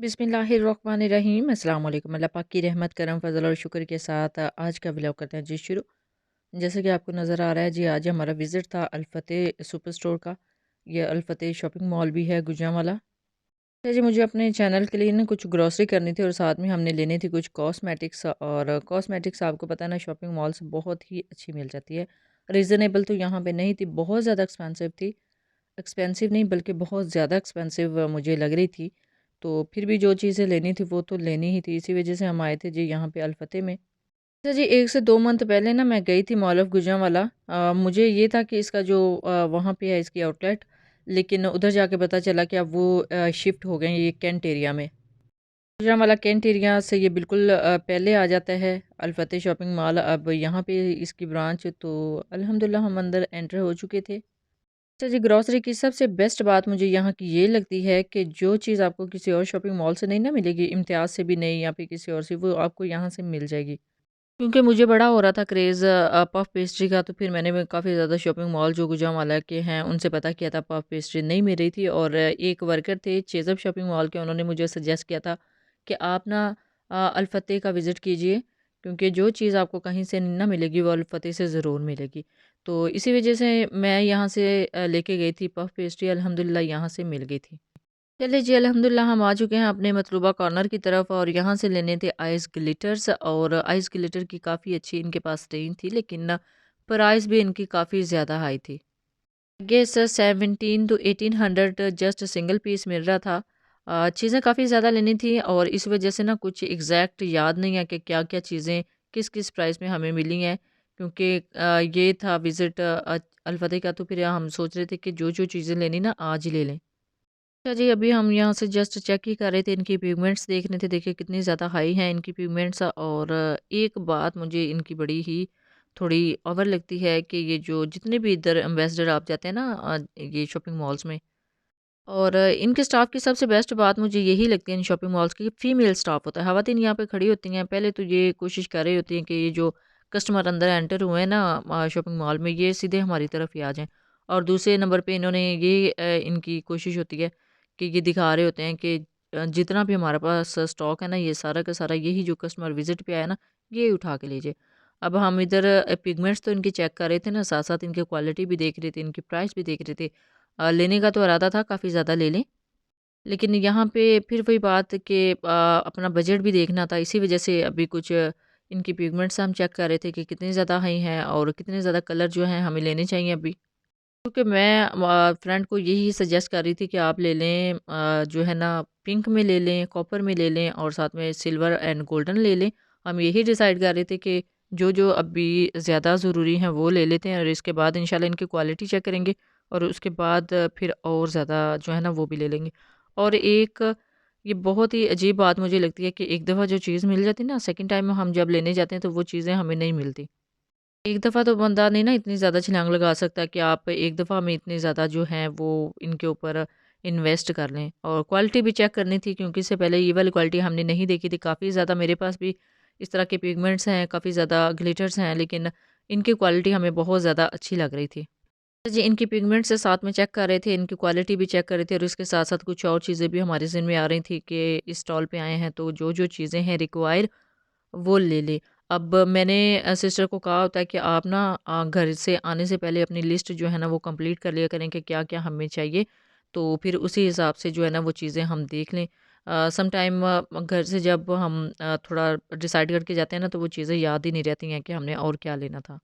बिस्मिल्लाहिर्रहमानिर्रहीम अस्सलाम वालेकुम। अल्लाह पाक की रहमत करम फजल और शुक्र के साथ आज का व्लॉग करते हैं जी शुरू। जैसे कि आपको नज़र आ रहा है जी, आज हमारा विज़िट था अल-फतेह सुपर स्टोर का। ये अल-फतेह शॉपिंग मॉल भी है गुजरांवाला। अच्छा जी, मुझे अपने चैनल के लिए ना कुछ ग्रॉसरी करनी थी और साथ में हमने लेनी थी कुछ कॉस्मेटिक्स। और कॉस्मेटिक्स आपको पता है ना, शॉपिंग मॉल से बहुत ही अच्छी मिल जाती है। रीज़नेबल तो यहाँ पे नहीं थी, बहुत ज़्यादा एक्सपेंसिव थी। एक्सपेंसिव नहीं बल्कि बहुत ज़्यादा एक्सपेंसिव मुझे लग रही थी। तो फिर भी जो चीज़ें लेनी थी वो तो लेनी ही थी, इसी वज़ह से हम आए थे जी यहाँ पे अल-फतेह में। अच्छा जी, 1 से 2 मंथ पहले ना मैं गई थी मॉल ऑफ गुजरांवाला। मुझे ये था कि इसका जो वहाँ पे है इसकी आउटलेट, लेकिन उधर जाके पता चला कि अब वो शिफ्ट हो गए हैं ये कैंट एरिया में। गुजरांवाला कैंट एरिया से ये बिल्कुल पहले आ जाता है अल-फतेह शॉपिंग मॉल। अब यहाँ पे इसकी ब्रांच, तो अल्हम्दुलिल्लाह हम अंदर एंटर हो चुके थे। अच्छा जी, ग्रॉसरी की सबसे बेस्ट बात मुझे यहाँ की ये लगती है कि जो चीज़ आपको किसी और शॉपिंग मॉल से नहीं ना मिलेगी, इम्तियाज़ से भी नहीं या फिर किसी और से, वो आपको यहाँ से मिल जाएगी। क्योंकि मुझे बड़ा हो रहा था क्रेज़ पफ पेस्ट्री का, तो फिर मैंने भी काफ़ी ज़्यादा शॉपिंग मॉल जो गुजरांवाला के हैं उनसे पता किया था, पफ पेस्ट्री नहीं मिल रही थी। और एक वर्कर थे चेज़अप शॉपिंग मॉल के, उन्होंने मुझे सजेस्ट किया था कि आप ना अल-फतेह का विज़िट कीजिए, क्योंकि जो चीज़ आपको कहीं से ना मिलेगी वो अल-फतेह से ज़रूर मिलेगी। तो इसी वजह से मैं यहाँ से लेके गई थी पफ पेस्ट्री, अल्हम्दुलिल्लाह यहाँ से मिल गई थी। चलिए जी, अल्हम्दुलिल्लाह हम आ चुके हैं अपने मतलूबा कॉर्नर की तरफ और यहाँ से लेने थे आइस ग्लिटर्स। और आइस ग्लिटर की काफ़ी अच्छी इनके पास रेंज थी, लेकिन प्राइस भी इनकी काफ़ी ज़्यादा हाई थी। Guess 17 to 1800 just single piece मिल रहा था। चीज़ें काफ़ी ज़्यादा लेनी थी और इस वजह से ना कुछ एग्जैक्ट याद नहीं है कि क्या क्या चीज़ें किस किस प्राइस में हमें मिली हैं, क्योंकि ये था विज़िट अल-फतेह का। तो फिर हम सोच रहे थे कि जो जो चीज़ें लेनी ना आज ही ले लें। अच्छा जी, अभी हम यहाँ से जस्ट चेक ही कर रहे थे, इनकी पिगमेंट्स देख रहे थे, देखिए कितनी ज़्यादा हाई हैं इनकी पिगमेंट्स। और एक बात मुझे इनकी बड़ी ही थोड़ी ओवर लगती है कि ये जो जितने भी इधर एम्बेसडर आप जाते हैं ना ये शॉपिंग मॉल्स में, और इनके स्टाफ की सबसे बेस्ट बात मुझे यही लगती है इन शॉपिंग मॉल्स की, फीमेल स्टाफ होता है। ख़वातीन यहाँ पे खड़ी होती हैं, पहले तो ये कोशिश कर रही होती हैं कि ये जो कस्टमर अंदर एंटर हुए हैं ना शॉपिंग मॉल में, ये सीधे हमारी तरफ ही आ जाएँ। और दूसरे नंबर पे इन्होंने ये इनकी कोशिश होती है कि ये दिखा रहे होते हैं कि जितना भी हमारे पास स्टॉक है ना, ये सारा का सारा यही जो कस्टमर विज़िट पे आया ना, ये उठा के लीजिए। अब हम इधर पिगमेंट्स तो इनकी चेक कर रहे थे ना, साथ-साथ इनकी क्वालिटी भी देख रहे थे, इनकी प्राइस भी देख रहे थे। लेने का तो इरादा था काफ़ी ज़्यादा ले लें, लेकिन यहाँ पे फिर वही बात कि अपना बजट भी देखना था, इसी वजह से अभी कुछ इनकी पिगमेंट्स हम चेक कर रहे थे कि कितनी ज़्यादा हाई हैं और कितने ज़्यादा कलर जो हैं हमें लेने चाहिए अभी। क्योंकि मैं फ्रेंड को यही सजेस्ट कर रही थी कि आप ले लें जो है ना, पिंक में ले लें, कॉपर में ले लें और साथ में सिल्वर एंड गोल्डन ले लें। हम यही डिसाइड कर रहे थे कि जो जो अभी ज़्यादा ज़रूरी हैं वो ले लेते हैं और इसके बाद इंशाल्लाह इनकी क्वालिटी चेक करेंगे और उसके बाद फिर और ज़्यादा जो है ना वो भी ले लेंगे। और एक ये बहुत ही अजीब बात मुझे लगती है कि एक दफ़ा जो चीज़ मिल जाती है ना, सेकंड टाइम हम जब लेने जाते हैं तो वो चीज़ें हमें नहीं मिलती। एक दफ़ा तो बंदा नहीं ना इतनी ज़्यादा छलांग लगा सकता कि आप एक दफ़ा में इतने ज़्यादा जो हैं वो इनके ऊपर इन्वेस्ट कर लें। और क्वालिटी भी चेक करनी थी, क्योंकि इससे पहले ये वाली क्वालिटी हमने नहीं देखी थी। काफ़ी ज़्यादा मेरे पास भी इस तरह के पिगमेंट्स हैं, काफ़ी ज़्यादा ग्लिटर्स हैं, लेकिन इनकी क्वालिटी हमें बहुत ज़्यादा अच्छी लग रही थी। तो जी, इनकी पिगमेंट्स से साथ में चेक कर रहे थे, इनकी क्वालिटी भी चेक कर रहे थे और इसके साथ-साथ कुछ और चीज़ें भी हमारे ज़हन में आ रही थी कि इस स्टॉल पे आए हैं तो जो-जो चीज़ें हैं रिक्वायर वो ले लें। अब मैंने सिस्टर को कहा होता है कि आप ना घर से आने से पहले अपनी लिस्ट जो है ना वो कंप्लीट कर लिया करें कि क्या-क्या हमें चाहिए। तो फिर उसी हिसाब से जो है ना वो चीज़ें हम देख लें। सम टाइम घर से जब हम थोड़ा डिसाइड करके जाते हैं ना, तो वो चीज़ें याद ही नहीं रहती हैं कि हमने और क्या लेना था।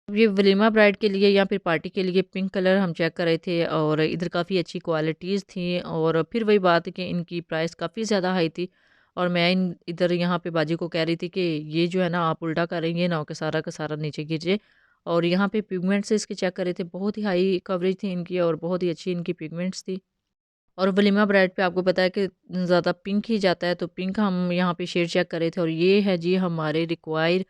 अब ये वलीमा ब्राइड के लिए या फिर पार्टी के लिए पिंक कलर हम चेक कर रहे थे और इधर काफ़ी अच्छी क्वालिटीज़ थी। और फिर वही बात है कि इनकी प्राइस काफ़ी ज़्यादा हाई थी। और मैं इन इधर यहाँ पे बाजी को कह रही थी कि ये जो है ना आप उल्टा करेंगे, ये ना हो कि सारा का सारा नीचे गिर जाए। और यहाँ पे पिगमेंट्स इसके चेक कर रहे थे, बहुत ही हाई कवरेज थी इनकी और बहुत ही अच्छी इनकी पिगमेंट्स थी। और वलीमा ब्राइड पे आपको पता है कि ज़्यादा पिंक ही जाता है, तो पिंक हम यहाँ पे शेड चेक कर रहे थे और ये है जी हमारे रिक्वायर्ड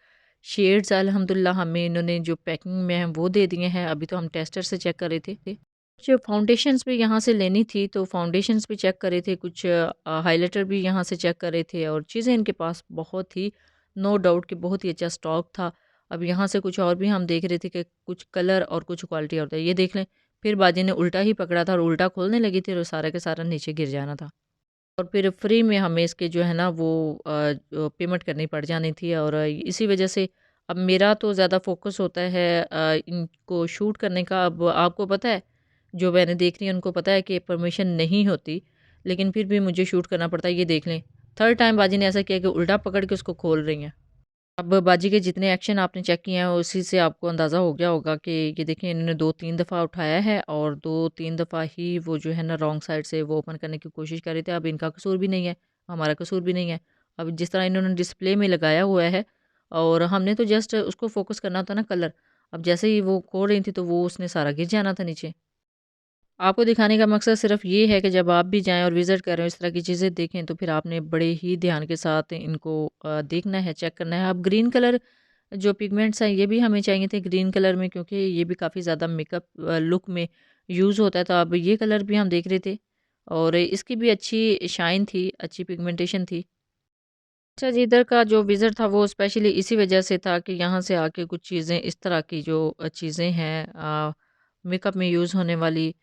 शेड्स। अल्हम्दुलिल्लाह हमें इन्होंने जो पैकिंग में है वो दे दिए हैं। अभी तो हम टेस्टर से चेक कर रहे थे। जो फाउंडेशंस भी यहाँ से लेनी थी, तो फाउंडेशंस भी चेक कर रहे थे, कुछ हाइलाइटर भी यहाँ से चेक कर रहे थे और चीज़ें इनके पास बहुत ही, नो डाउट कि बहुत ही अच्छा स्टॉक था। अब यहाँ से कुछ और भी हम देख रहे थे कि कुछ कलर और कुछ क्वालिटी और था। ये देख लें, फिर बाजी ने उल्टा ही पकड़ा था और उल्टा खोलने लगी थी और सारा के सारा नीचे गिर जाना था। और फिर फ्री में हमें इसके जो है ना वो पेमेंट करनी पड़ जानी थी और इसी वजह से अब मेरा तो ज़्यादा फ़ोकस होता है इनको शूट करने का। अब आपको पता है, जो मैंने देख रही है उनको पता है कि परमिशन नहीं होती, लेकिन फिर भी मुझे शूट करना पड़ता है। ये देख लें, थर्ड टाइम बाजी ने ऐसा किया कि उल्टा पकड़ के उसको खोल रही हैं। अब बाजी के जितने एक्शन आपने चेक किए हैं उसी से आपको अंदाज़ा हो गया होगा कि ये देखिए इन्होंने 2-3 दफ़ा उठाया है और 2-3 दफ़ा ही वो जो है ना रॉन्ग साइड से वो ओपन करने की कोशिश कर रहे थे। अब इनका कसूर भी नहीं है, हमारा कसूर भी नहीं है। अब जिस तरह इन्होंने डिस्प्ले में लगाया हुआ है और हमने तो जस्ट उसको फ़ोकस करना था ना कलर। अब जैसे ही वो खोल रही थी तो वो उसने सारा गिर जाना था नीचे। आपको दिखाने का मकसद सिर्फ़ ये है कि जब आप भी जाएँ और विज़िट करें, इस तरह की चीज़ें देखें, तो फिर आपने बड़े ही ध्यान के साथ इनको देखना है, चेक करना है। अब ग्रीन कलर जो पिगमेंट्स हैं, ये भी हमें चाहिए थे ग्रीन कलर में, क्योंकि ये भी काफ़ी ज़्यादा मेकअप लुक में यूज़ होता है। तो अब ये कलर भी हम देख रहे थे और इसकी भी अच्छी शाइन थी, अच्छी पिगमेंटेशन थी। अच्छा जी, इधर का जो विज़िट था वो स्पेशली इसी वजह से था कि यहाँ से आके कुछ चीज़ें इस तरह की जो चीज़ें हैं मेकअप में यूज़ होने वाली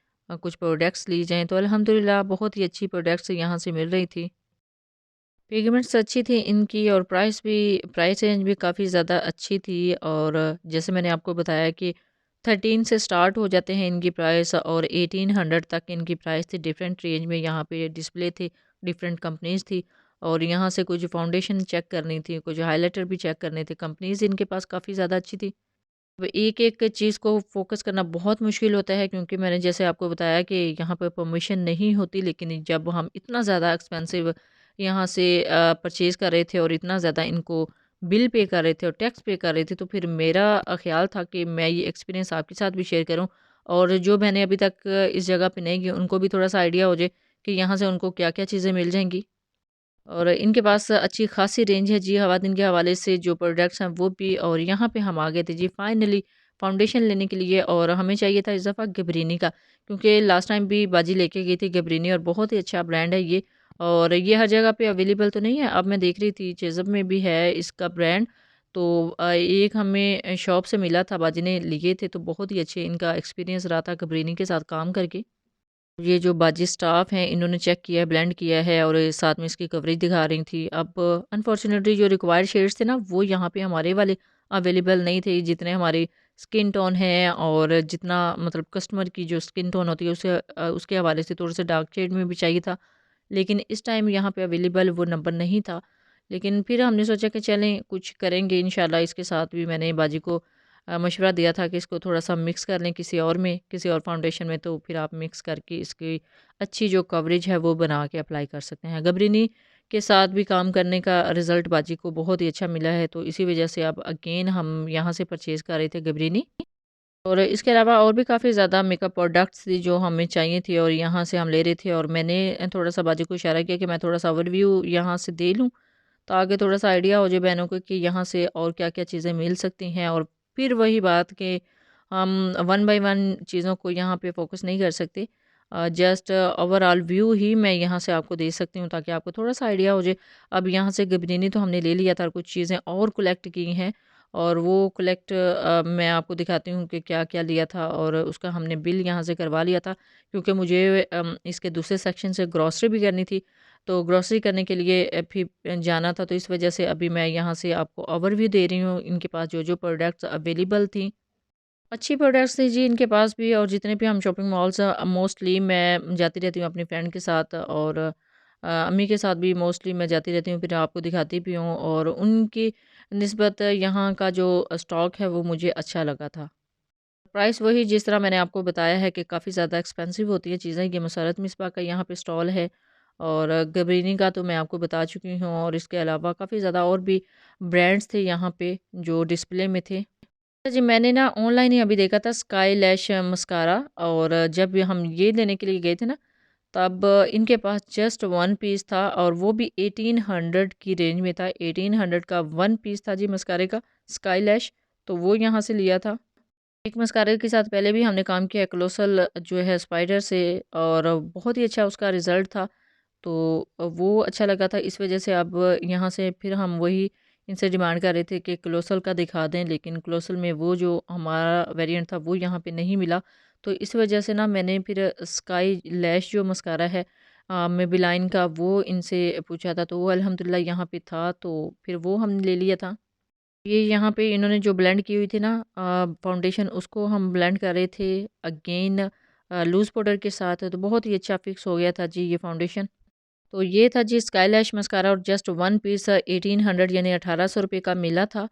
कुछ प्रोडक्ट्स ली जाएँ, तो अल्हम्दुलिल्लाह बहुत ही अच्छी प्रोडक्ट्स यहाँ से मिल रही थी। पिगमेंट्स अच्छी थी इनकी और प्राइस रेंज भी काफ़ी ज़्यादा अच्छी थी और जैसे मैंने आपको बताया कि 13 से स्टार्ट हो जाते हैं इनकी प्राइस और 1800 तक इनकी प्राइस थी। डिफरेंट रेंज में यहाँ पे डिस्प्ले थे, डिफरेंट कंपनीज़ थी और यहाँ से कुछ फाउंडेशन चेक करनी थी, कुछ हाइलाइटर भी चेक करने थे। कंपनीज़ इनके पास काफ़ी ज़्यादा अच्छी थी। अब एक-एक चीज़ को फ़ोकस करना बहुत मुश्किल होता है, क्योंकि मैंने जैसे आपको बताया कि यहाँ पे परमिशन नहीं होती, लेकिन जब हम इतना ज़्यादा एक्सपेंसिव यहाँ से परचेज़ कर रहे थे और इतना ज़्यादा इनको बिल पे कर रहे थे और टैक्स पे कर रहे थे, तो फिर मेरा ख़्याल था कि मैं ये एक्सपीरियंस आपके साथ भी शेयर करूँ और जो मैंने अभी तक इस जगह पे नहीं गई, उनको भी थोड़ा-सा आइडिया हो जाए कि यहाँ से उनको क्या-क्या चीज़ें मिल जाएँगी। और इनके पास अच्छी खासी रेंज है जी, हवादीन के हवाले से जो प्रोडक्ट्स हैं वो भी। और यहाँ पे हम आ गए थे जी फाइनली फाउंडेशन लेने के लिए और हमें चाहिए था इस दफ़ा गबरीनी का, क्योंकि लास्ट टाइम भी बाजी लेके गई थी गबरीनी और बहुत ही अच्छा ब्रांड है ये। और ये हर जगह पे अवेलेबल तो नहीं है, अब मैं देख रही थी चेज़ब में भी है इसका ब्रांड। तो एक हमें शॉप से मिला था, बाजी ने लिए थे, तो बहुत ही अच्छे इनका एक्सपीरियंस रहा था गबरीनी के साथ काम करके। ये जो बाकी स्टाफ हैं इन्होंने चेक किया है, ब्लेंड किया है और साथ में इसकी कवरेज दिखा रही थी। अब अनफॉर्चुनेटली जो रिक्वायर्ड शेड्स थे ना वो यहाँ पे हमारे वाले अवेलेबल नहीं थे, जितने हमारी स्किन टोन है और जितना मतलब कस्टमर की जो स्किन टोन होती है उसे उसके हवाले से थोड़ा सा डार्क शेड में भी चाहिए था। लेकिन इस टाइम यहाँ पे अवेलेबल वो नंबर नहीं था। लेकिन फिर हमने सोचा कि चलें कुछ करेंगे इंशाल्लाह। इसके साथ भी मैंने बाजी को मशवरा दिया था कि इसको थोड़ा-सा मिक्स कर लें किसी और में, किसी और फाउंडेशन में, तो फिर आप मिक्स करके इसकी अच्छी जो कवरेज है वो बना के अप्लाई कर सकते हैं। गबरीनी के साथ भी काम करने का रिज़ल्ट बाजी को बहुत ही अच्छा मिला है, तो इसी वजह से अब अगेन हम यहाँ से परचेज़ कर रहे थे गबरीनी। और इसके अलावा और भी काफ़ी ज़्यादा मेकअप प्रोडक्ट्स थी जो हमें चाहिए थी और यहाँ से हम ले रहे थे। और मैंने थोड़ा-सा बाजी को इशारा किया कि मैं थोड़ा-सा ओवरव्यू यहाँ से दे लूँ, ताकि थोड़ा-सा आइडिया हो जाए बहनों को कि यहाँ से और क्या-क्या चीज़ें मिल सकती हैं। और फिर वही बात कि हम वन बाय वन चीज़ों को यहाँ पे फ़ोकस नहीं कर सकते। जस्ट ओवरऑल व्यू ही मैं यहाँ से आपको दे सकती हूँ, ताकि आपको थोड़ा-सा आइडिया हो जाए। अब यहाँ से गबनीनी तो हमने ले लिया था और कुछ चीज़ें और कलेक्ट की हैं और वो कलेक्ट मैं आपको दिखाती हूँ कि क्या-क्या लिया था और उसका हमने बिल यहाँ से करवा लिया था, क्योंकि मुझे इसके दूसरे सेक्शन से ग्रॉसरी भी करनी थी। तो ग्रोसरी करने के लिए फिर जाना था, तो इस वजह से अभी मैं यहाँ से आपको ओवरव्यू दे रही हूँ इनके पास जो-जो प्रोडक्ट्स अवेलेबल थी। अच्छी प्रोडक्ट्स थी जी इनके पास भी। और जितने भी हम शॉपिंग मॉल्स मोस्टली मैं जाती रहती हूँ अपनी फ्रेंड के साथ और अम्मी के साथ भी मोस्टली मैं जाती रहती हूँ, फिर आपको दिखाती भी हूँ और उनकी निस्बत यहाँ का जो स्टॉक है वो मुझे अच्छा लगा था। प्राइस वही जिस तरह मैंने आपको बताया है कि काफ़ी ज़्यादा एक्सपेंसिव होती है चीज़ें। ये मसरत मिसबा का यहाँ पे स्टॉल है और गबरीनी का तो मैं आपको बता चुकी हूँ और इसके अलावा काफ़ी ज़्यादा और भी ब्रांड्स थे यहाँ पे जो डिस्प्ले में थे। जी, मैंने ना ऑनलाइन ही अभी देखा था स्काई लैश मस्कारा। और जब हम ये लेने के लिए गए थे ना, तब इनके पास जस्ट वन पीस था और वो भी 1800 की रेंज में था। 1800 का वन पीस था जी मस्कारे का स्काई लैश, तो वो यहाँ से लिया था। एक मस्कारा के साथ पहले भी हमने काम किया क्लोसल जो है स्पाइडर से और बहुत ही अच्छा उसका रिज़ल्ट था। तो वो अच्छा लगा था, इस वज़ह से अब यहाँ से फिर हम वही इनसे डिमांड कर रहे थे कि क्लोसल का दिखा दें, लेकिन क्लोसल में वो जो हमारा वेरिएंट था वो यहाँ पे नहीं मिला। तो इस वज़ह से ना मैंने फिर स्काई लैश जो मस्कारा है मेबेलाइन का, वो इनसे पूछा था तो वो अल्हम्दुलिल्लाह यहाँ पे था, तो फिर वो हमने ले लिया था। ये यहाँ पे इन्होंने जो ब्लेंड की हुई थी ना फाउंडेशन, उसको हम ब्लेंड कर रहे थे अगेन लूज़ पाउडर के साथ, तो बहुत ही अच्छा फिक्स हो गया था जी ये फाउंडेशन। तो ये था जी स्काई लैश मस्कारा, और जस्ट वन पीस 1800 यानी 1800 रुपये का मिला था।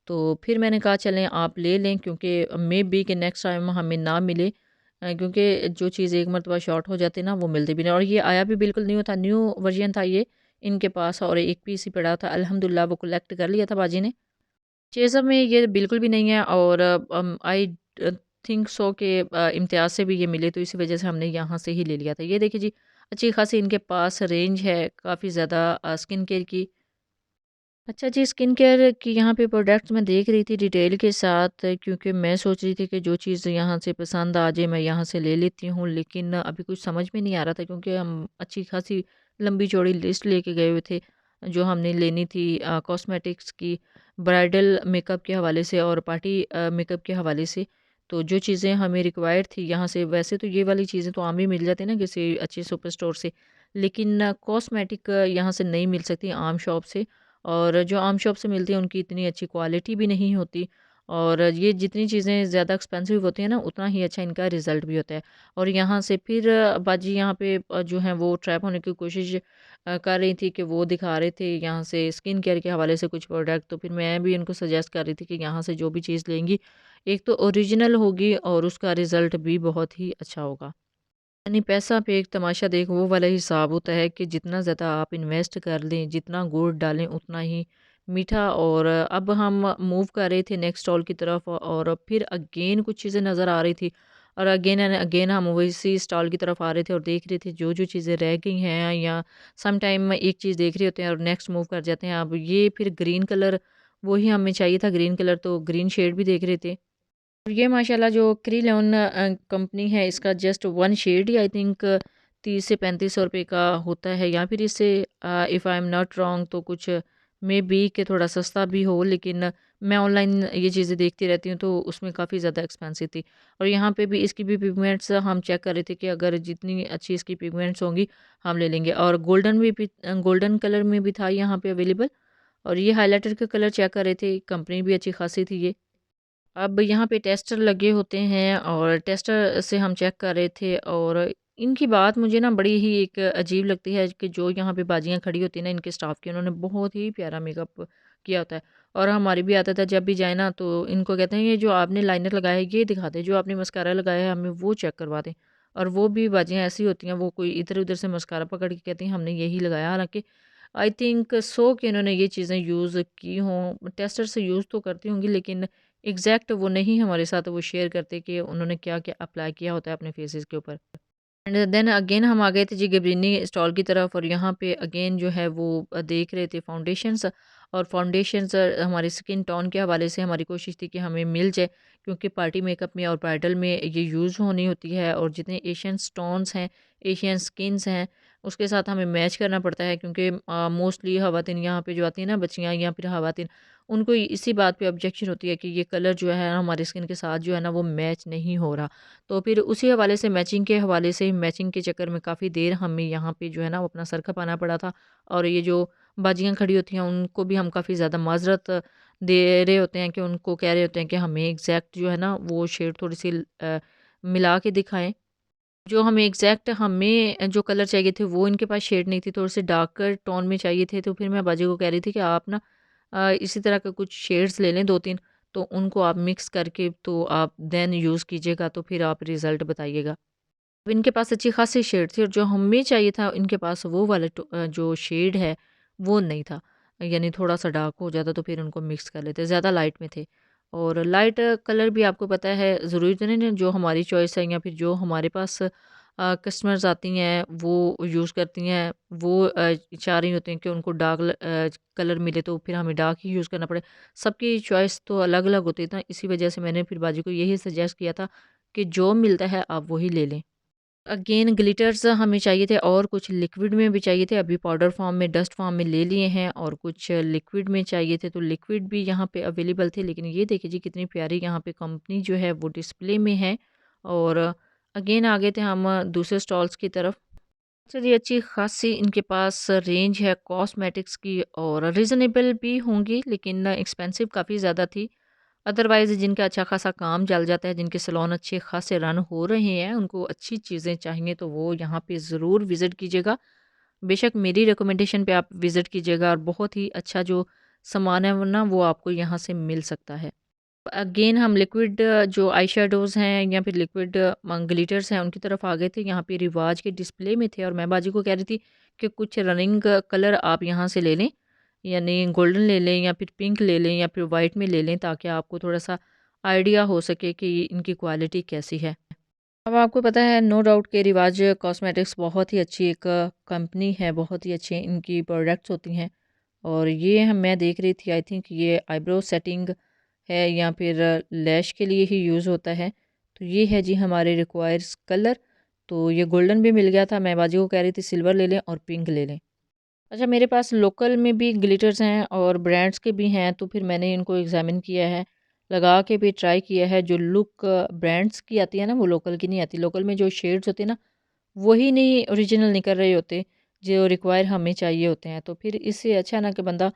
तो फिर मैंने कहा चलें आप ले लें, क्योंकि मे बी कि नेक्स्ट टाइम हमें ना मिले, क्योंकि जो चीज़ एक मरतबा शॉर्ट हो जाती है ना, वो मिलती भी नहीं। और ये आया भी बिल्कुल न्यू था, न्यू वर्जन था ये इनके पास, और एक पीस ही पड़ा था। अल्हम्दुलिल्लाह वो कलेक्ट कर लिया था बाजी ने। चेज़अप में ये बिल्कुल भी नहीं है, और आई थिंक सो कि इम्तियाज़ से भी ये मिले, तो इसी वजह से हमने यहाँ से ही ले लिया था। ये देखिए जी, अच्छी खासी इनके पास रेंज है काफ़ी ज़्यादा स्किन केयर की। अच्छा जी, स्किन केयर की यहाँ पे प्रोडक्ट्स मैं देख रही थी डिटेल के साथ, क्योंकि मैं सोच रही थी कि जो चीज़ यहाँ से पसंद आ जाए मैं यहाँ से ले लेती हूँ, लेकिन अभी कुछ समझ में नहीं आ रहा था, क्योंकि हम अच्छी खासी लंबी चौड़ी लिस्ट लेके गए हुए थे जो हमने लेनी थी कॉस्मेटिक्स की, ब्राइडल मेकअप के हवाले से और पार्टी मेकअप के हवाले से। तो जो चीज़ें हमें रिक्वायर्ड थी यहाँ से, वैसे तो ये वाली चीज़ें तो आम ही मिल जाती है ना किसी अच्छे सुपर स्टोर से, लेकिन कॉस्मेटिक यहाँ से नहीं मिल सकती आम शॉप से। और जो आम शॉप से मिलती है उनकी इतनी अच्छी क्वालिटी भी नहीं होती, और ये जितनी चीज़ें ज़्यादा एक्सपेंसिव होती हैं ना, उतना ही अच्छा इनका रिज़ल्ट भी होता है। और यहाँ से फिर बाजी यहाँ पे जो हैं वो ट्रैप होने की कोशिश कर रही थी, कि वो दिखा रहे थे यहाँ से स्किन केयर के हवाले से कुछ प्रोडक्ट, तो फिर मैं भी उनको सजेस्ट कर रही थी कि यहाँ से जो भी चीज़ लेंगी, एक तो ओरिजिनल होगी और उसका रिज़ल्ट भी बहुत ही अच्छा होगा। यानी पैसा पे एक तमाशा देख, वो वाला हिसाब होता है कि जितना ज़्यादा आप इन्वेस्ट कर लें, जितना गुड़ डालें उतना ही मीठा। और अब हम मूव कर रहे थे नेक्स्ट स्टॉल की तरफ, और फिर अगेन कुछ चीज़ें नज़र आ रही थी, और अगेन एंड अगेन हम वैसी स्टॉल की तरफ आ रहे थे और देख रहे थे जो जो चीज़ें रह गई हैं, या सम टाइम एक चीज़ देख रहे होते हैं और नेक्स्ट मूव कर जाते हैं। अब ये फिर ग्रीन कलर, वही हमें चाहिए था ग्रीन कलर, तो ग्रीन शेड भी देख रहे थे। ये माशाल्लाह जो क्रिलॉन कंपनी है, इसका जस्ट वन शेड ही आई थिंक 30 से 3500 रुपये का होता है, या फिर इससे if I am not wrong तो कुछ मे बी के थोड़ा सस्ता भी हो, लेकिन मैं ऑनलाइन ये चीज़ें देखती रहती हूँ, तो उसमें काफ़ी ज़्यादा एक्सपेंसिव थी। और यहाँ पे भी इसकी भी पिगमेंट्स हम चेक कर रहे थे, कि अगर जितनी अच्छी इसकी पिगमेंट्स होंगी हम ले लेंगे। और गोल्डन कलर में भी था यहाँ पे अवेलेबल, और ये हाइलाइटर का कलर चेक कर रहे थे, कंपनी भी अच्छी खासी थी ये। अब यहाँ पे टेस्टर लगे होते हैं, और टेस्टर से हम चेक कर रहे थे, और इनकी बात मुझे ना बड़ी ही एक अजीब लगती है, कि जो यहाँ पे बाजियाँ खड़ी होती हैं ना इनके स्टाफ की, उन्होंने बहुत ही प्यारा मेकअप किया होता है। और हमारी भी आदत है जब भी जाए ना, तो इनको कहते हैं ये जो आपने लाइनर लगाया है ये दिखा दें, जो आपने मस्कारा लगाया है हमें वो चेक करवा दें। और वो भी बाजियाँ ऐसी होती हैं, वो कोई इधर उधर से मस्कारा पकड़ के कहती हैं हमने यही लगाया, हालांकि आई थिंक सो कि इन्होंने ये चीज़ें यूज़ की हों, टेस्टर से यूज़ तो करती होंगी, लेकिन एग्जैक्ट वो नहीं हमारे साथ वो शेयर करते कि उन्होंने क्या-क्या अप्लाई किया होता है अपने फेसेस के ऊपर। एंड देन अगेन हम आ गए थे जी गबरीनी स्टॉल की तरफ, और यहाँ पे अगेन जो है वो देख रहे थे फाउंडेशंस। और फाउंडेशंस हमारी स्किन टोन के हवाले से हमारी कोशिश थी कि हमें मिल जाए, क्योंकि पार्टी मेकअप में और ब्राइडल में ये यूज़ होनी होती है, और जितने एशियन स्टोन्स हैं, एशियन स्किन्स हैं, उसके साथ हमें मैच करना पड़ता है, क्योंकि मोस्टली ख़वातीन यहाँ पे जो आती हैं ना बच्चियाँ या फिर ख़वातीन, उनको इसी बात पे ऑब्जेक्शन होती है कि ये कलर जो है हमारी स्किन के साथ जो है ना वो मैच नहीं हो रहा। तो फिर उसी हवाले से मैचिंग के हवाले से मैचिंग के चक्कर में काफ़ी देर हमें यहाँ पे जो है ना वो अपना सर खपाना पड़ा था। और ये जो बाजियाँ खड़ी होती हैं उनको भी हम काफ़ी ज़्यादा माज़रत दे रहे होते हैं, कि उनको कह रहे होते हैं कि हमें एग्जैक्ट जो है ना वो शेड थोड़ी सी मिला के दिखाएं। जो हमें एग्जैक्ट हमें जो कलर चाहिए थे वो इनके पास शेड नहीं थी, थोड़े से डार्कर टोन में चाहिए थे। तो फिर मैं बाजी को कह रही थी कि आप ना इसी तरह का कुछ शेड्स ले लें 2-3, तो उनको आप मिक्स करके तो आप देन यूज़ कीजिएगा, तो फिर आप रिज़ल्ट बताइएगा। अब इनके पास अच्छी खासी शेड थी, और जो हमें चाहिए था इनके पास वो वाला जो शेड है वो नहीं था। यानी थोड़ा-सा डार्क हो जाता तो फिर उनको मिक्स कर लेते, ज़्यादा लाइट में थे। और लाइट कलर भी आपको पता है ज़रूरी तो नहीं है जो हमारी चॉइस है या फिर जो हमारे पास कस्टमर्स आती हैं वो यूज़ करती हैं, वो चाह रही होती हैं कि उनको डार्क कलर मिले, तो फिर हमें डार्क ही यूज़ करना पड़े। सबकी चॉइस तो अलग-अलग होती है ना, इसी वजह से मैंने फिर बाजी को यही सजेस्ट किया था कि जो मिलता है आप वही ले लें। अगेन ग्लिटर्स हमें चाहिए थे, और कुछ लिक्विड में भी चाहिए थे। अभी पाउडर फॉर्म में, डस्ट फॉर्म में ले लिए हैं, और कुछ लिक्विड में चाहिए थे, तो लिक्विड भी यहाँ पे अवेलेबल थे। लेकिन ये देखिए जी कितनी प्यारी यहाँ पे कंपनी जो है वो डिस्प्ले में है। और अगेन आ गए थे हम दूसरे स्टॉल्स की तरफ। चलिए अच्छी खासी इनके पास रेंज है कॉस्मेटिक्स की और रीज़नेबल भी होंगी लेकिन एक्सपेंसिव काफ़ी ज़्यादा थी। अदरवाइज़ जिनका अच्छा खासा काम चल जाता है, जिनके सैलून अच्छे खासे रन हो रहे हैं, उनको अच्छी चीज़ें चाहिए तो वो यहाँ पे ज़रूर विज़िट कीजिएगा। बेशक मेरी रिकमेंडेशन पे आप विज़िट कीजिएगा और बहुत ही अच्छा जो सामान है वो ना वो आपको यहाँ से मिल सकता है। अगेन हम लिक्विड जो आई शेडोज़ हैं या फिर लिक्विड ग्लिटर्स हैं उनकी तरफ आ गए थे। यहाँ पे रिवाज के डिस्प्ले में थे और मैं बाजी को कह रही थी कि कुछ रनिंग कलर आप यहाँ से ले लें, यानी गोल्डन ले लें या फिर पिंक ले लें या फिर वाइट में ले लें ताकि आपको थोड़ा-सा आइडिया हो सके कि इनकी क्वालिटी कैसी है। अब आपको पता है नो डाउट कि रिवाज कॉस्मेटिक्स बहुत ही अच्छी एक कंपनी है, बहुत ही अच्छी इनकी प्रोडक्ट्स होती हैं। और ये हम मैं देख रही थी आई थिंक ये आईब्रो सेटिंग है या फिर लैश के लिए ही यूज़ होता है। तो ये है जी हमारे रिक्वायर्स कलर। तो ये गोल्डन भी मिल गया था, मैं बाजी को कह रही थी सिल्वर ले लें और पिंक ले लें। अच्छा मेरे पास लोकल में भी ग्लिटर्स हैं और ब्रांड्स के भी हैं, तो फिर मैंने इनको एग्ज़ामिन किया है, लगा के भी ट्राई किया है। जो लुक ब्रांड्स की आती है ना, वो लोकल की नहीं आती। लोकल में जो शेड्स होते हैं ना, वही नहीं ओरिजिनल निकल रहे होते, जो रिक्वायर हमें चाहिए होते हैं। तो फिर इससे अच्छा ना कि बंदा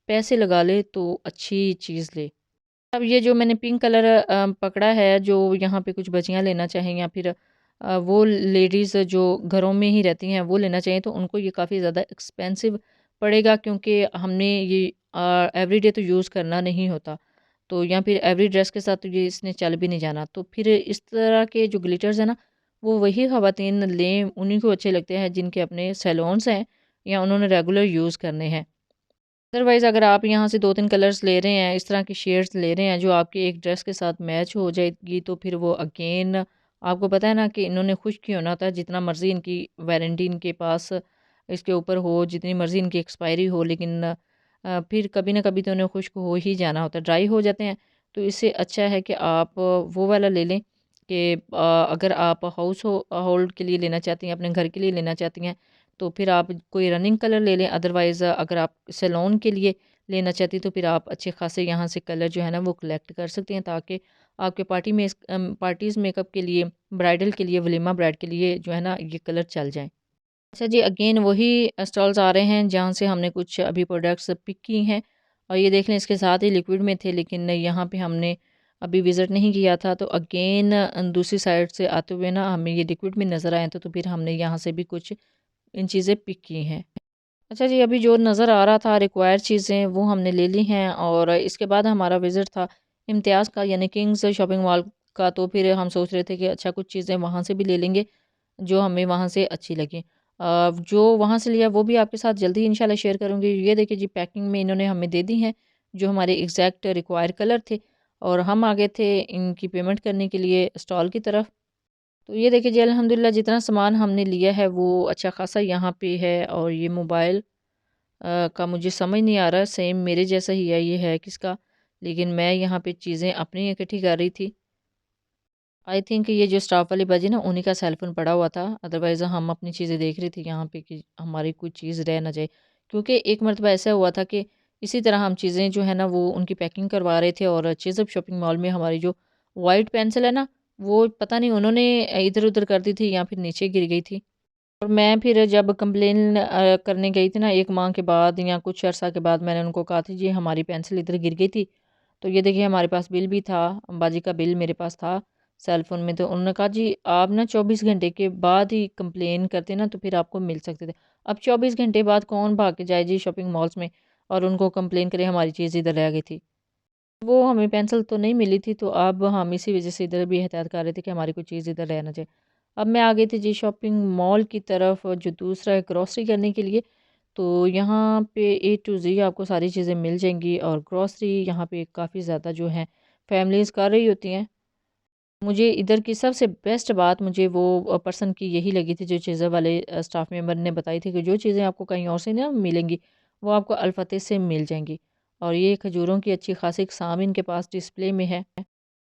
पैसे लगा ले तो अच्छी चीज़ ले। अब ये जो मैंने पिंक कलर पकड़ा है, जो यहाँ पे कुछ बच्चियाँ लेना चाहें या फिर वो लेडीज़ जो घरों में ही रहती हैं वो लेना चाहिए, तो उनको ये काफ़ी ज़्यादा एक्सपेंसिव पड़ेगा क्योंकि हमने ये एवरीडे तो यूज़ करना नहीं होता। तो या फिर एवरी ड्रेस के साथ तो ये इसने चल भी नहीं जाना। तो फिर इस तरह के जो ग्लिटर्स हैं ना, वो वही ख़वातीन लें, उन्हीं को अच्छे लगते हैं जिनके अपने सैलून्स हैं या उन्होंने रेगुलर यूज़ करने हैं। अदरवाइज़ अगर आप यहाँ से 2-3 कलर्स ले रहे हैं, इस तरह की शेड्स ले रहे हैं जो आपकी एक ड्रेस के साथ मैच हो जाएगी, तो फिर वो अगेन आपको पता है ना कि इन्होंने खुश क्यों होना था, जितना मर्ज़ी इनकी वारंटी इनके पास इसके ऊपर हो, जितनी मर्ज़ी इनकी एक्सपायरी हो, लेकिन फिर कभी ना कभी तो उन्हें खुश्क हो ही जाना होता है, ड्राई हो जाते हैं। तो इससे अच्छा है कि आप वो वाला ले लें कि अगर आप हाउस होल्ड के लिए लेना चाहती हैं, अपने घर के लिए लेना चाहती हैं, तो फिर आप कोई रनिंग कलर ले लें। अदरवाइज़ अगर आप सैलून के लिए लेना चाहती तो फिर आप अच्छे खासे यहाँ से कलर जो है ना वो कलेक्ट कर सकते हैं ताकि आपके पार्टीज़ मेकअप के लिए, ब्राइडल के लिए, वलीमा ब्राइड के लिए जो है ना ये कलर चल जाएँ। अच्छा जी, अगेन वही स्टॉल्स आ रहे हैं जहाँ से हमने कुछ अभी प्रोडक्ट्स पिक की हैं और ये देख लें इसके साथ ही लिक्विड में थे, लेकिन यहाँ पे हमने अभी विज़िट नहीं किया था। तो अगेन दूसरी साइड से आते हुए ना हमें ये लिक्विड में नज़र आए थे, तो फिर हमने यहाँ से भी कुछ इन चीज़ें पिक की हैं। अच्छा जी, अभी जो नज़र आ रहा था रिक्वायर्ड चीज़ें वो हमने ले ली हैं और इसके बाद हमारा विज़िट था इम्तियाज़ का यानी किंग्स शॉपिंग मॉल का। तो फिर हम सोच रहे थे कि अच्छा कुछ चीज़ें वहाँ से भी ले लेंगे जो हमें वहाँ से अच्छी लगी। जो वहाँ से लिया वो भी आपके साथ जल्दी ही इंशाल्लाह शेयर करूँगी। ये देखिए जी पैकिंग में इन्होंने हमें दे दी हैं जो हमारे एग्ज़ैक्ट रिक्वायर कलर थे और हम आ गए थे इनकी पेमेंट करने के लिए स्टॉल की तरफ। तो ये देखिए जी अल्हम्दुलिल्लाह जितना सामान हमने लिया है वो अच्छा खासा यहाँ पे है। और ये मोबाइल का मुझे समझ नहीं आ रहा सेम मेरे जैसा ही है, ये है किसका? लेकिन मैं यहाँ पे चीज़ें अपनी इकट्ठी कर रही थी। आई थिंक ये जो स्टाफ वाली बाजी ना उन्हीं का सेल फ़ोन पड़ा हुआ था। अदरवाइज़ हम अपनी चीज़ें देख रही थी यहाँ पे कि हमारी कोई चीज़ रह ना जाए। क्योंकि एक मर्तबा ऐसा हुआ था कि इसी तरह हम चीज़ें जो है ना वो उनकी पैकिंग करवा रहे थे और चेज़अप शॉपिंग मॉल में हमारी जो व्हाइट पेंसिल है ना, वो पता नहीं उन्होंने इधर-उधर कर दी थी या फिर नीचे गिर गई थी। और मैं फिर जब कंप्लेन करने गई थी ना 1 माह के बाद या कुछ अरसा के बाद मैंने उनको कहा था जी हमारी पेंसिल इधर गिर गई थी। तो ये देखिए हमारे पास बिल भी था, अंबाजी का बिल मेरे पास था सेल फ़ोन में। तो उन्होंने कहा जी आप ना 24 घंटे के बाद ही कंप्लेन करते ना तो फिर आपको मिल सकते थे। अब 24 घंटे बाद कौन भाग के जाए जी शॉपिंग मॉल्स में और उनको कंप्लेन करे हमारी चीज़ इधर रह गई थी। वो हमें पेंसिल तो नहीं मिली थी, तो अब हम इसी वज़ह से इधर भी एहतियात कर रहे थे कि हमारी कोई चीज़ इधर रह ना जाए। अब मैं आ गई थी जी शॉपिंग मॉल की तरफ जो दूसरा है ग्रॉसरी करने के लिए। तो यहाँ पे ए टू ज़ी आपको सारी चीज़ें मिल जाएँगी और ग्रॉसरी यहाँ पे काफ़ी ज़्यादा जो है फैमिलीज़ कर रही होती हैं। मुझे इधर की सबसे बेस्ट बात मुझे वो पर्सन की यही लगी थी जो चीज़ें वाले स्टाफ मेंबर ने बताई थी कि जो चीज़ें आपको कहीं और से ना मिलेंगी, वो आपको अल्फ़तेह से मिल जाएँगी। और ये खजूरों की अच्छी खासी इक़साम इनके पास डिस्प्ले में है।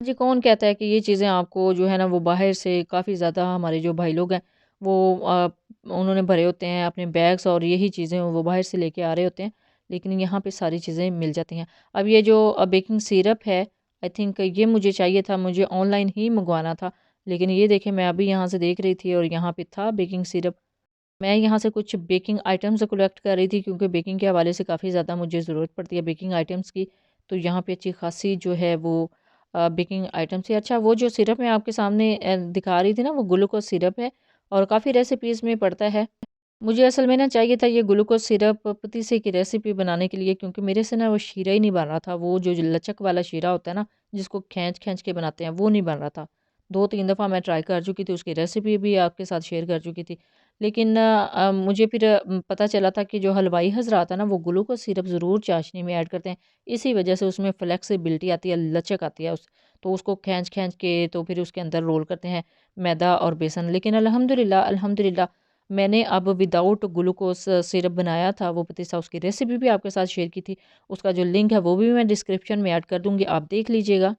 जी, कौन कहता है कि ये चीज़ें आपको जो है ना वो बाहर से काफ़ी ज़्यादा हमारे जो भाई लोग हैं वो उन्होंने भरे होते हैं अपने बैग्स और यही चीज़ें वो बाहर से लेके आ रहे होते हैं। लेकिन यहाँ पे सारी चीज़ें मिल जाती हैं। अब ये जो बेकिंग सिरप है आई थिंक ये मुझे चाहिए था, मुझे ऑनलाइन ही मँगवाना था। लेकिन ये देखिए मैं अभी यहाँ से देख रही थी और यहाँ पे था बेकिंग सिरप। मैं यहाँ से कुछ बेकिंग आइटम्स कलेक्ट कर रही थी, क्योंकि बेकिंग के हवाले से काफ़ी ज़्यादा मुझे ज़रूरत पड़ती है बेकिंग आइटम्स की। तो यहाँ पे अच्छी खासी जो है वो बेकिंग आइटम्स थी। अच्छा, वो जो सिरप मैं आपके सामने दिखा रही थी ना, वो ग्लूकोज़ सिरप है और काफ़ी रेसिपीज़ में पड़ता है। मुझे असल में ना चाहिए था ये ग्लूकोज़ सिरप पतीसे की रेसिपी बनाने के लिए, क्योंकि मेरे से ना वो शीरा ही नहीं बन रहा था। वो जो लचक वाला शीरा होता है ना, जिसको खींच-खींच के बनाते हैं, वो नहीं बन रहा था। 2-3 दफ़ा मैं ट्राई कर चुकी थी, उसकी रेसिपी भी आपके साथ शेयर कर चुकी थी। लेकिन मुझे फिर पता चला था कि जो हलवाई हज़रात है ना, वो ग्लूकोज़ सिरप ज़रूर चाशनी में ऐड करते हैं। इसी वजह से उसमें फ्लेक्सिबिलिटी आती है, लचक आती है तो उसको खींच-खींच के तो फिर उसके अंदर रोल करते हैं मैदा और बेसन। लेकिन अल्हम्दुलिल्लाह अल्हम्दुलिल्लाह मैंने अब विदाउट ग्लूकोज़ सिरप बनाया था वो पतीसा, उसकी रेसिपी भी आपके साथ शेयर की थी। उसका जो लिंक है वो भी मैं डिस्क्रिप्शन में ऐड कर दूँगी, आप देख लीजिएगा।